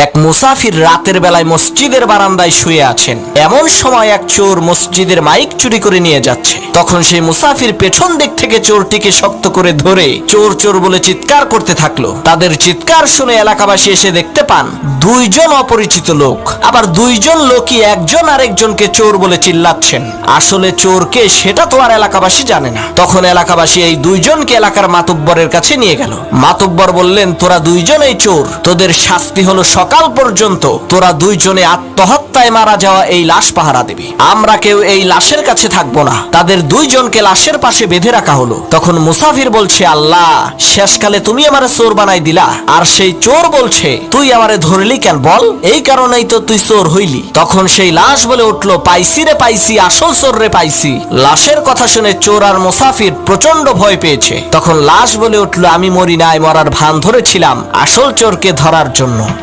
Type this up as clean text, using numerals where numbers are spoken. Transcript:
এক মুসাফির রাতের বেলায় মসজিদের বারান্দায় শুয়ে আছেন। এমন সময় এক চোর মসজিদের মাইক চুরি করে নিয়ে যাচ্ছে। তখন সেই মুসাফির পেছন দিক থেকে চোরটিকে শক্ত করে ধরে চোর চোর বলে চিৎকার করতে থাকলো। তাদের চিৎকার শুনে এলাকাবাসী এসে দেখতে পান দুইজন অপরিচিত লোক, আবার দুইজন লোকই একজন আরেকজনকে চোর বলে চিল্লাচ্ছেন। আসলে চোরকে সেটা তো আর এলাকাবাসী জানে না। তখন এলাকাবাসী এই দুইজনকে এলাকার মাতুব্বরের কাছে নিয়ে গেল। মাতুব্বর বললেন, তোরা দুইজনেই চোর, তোদের শাস্তি হলো সকাল পর্যন্ত তোরা দুইজনে আত্মহত্যায় মারা যাওয়া এই লাশ পাহারা দিবি। আমরা কেউ এই লাশের কাছে থাকবো না। তাদের দুইজনকে লাশের পাশে বেঁধে রাখা হলো। তখন মুসাফির বলছে, আল্লাহ, শেষকালে তুমি আমারে চোর বানাই দিলা। আর সেই চোর বলছে, তুই আমারে ধরলি কেন বল? এই কারণেই তো তুই চোর হইলি। তখন সেই লাশ বলে উঠলো, পাইছি রে পাইছি, আসল চোর রে পাইছি। লাশের কথা শুনে চোর আর মুসাফির প্রচন্ড ভয় পেয়েছে। তখন লাশ বলে উঠলো, আমি মরি নাই, মরার ভান ধরেছিলাম আসল চোরকে ধরার জন্য।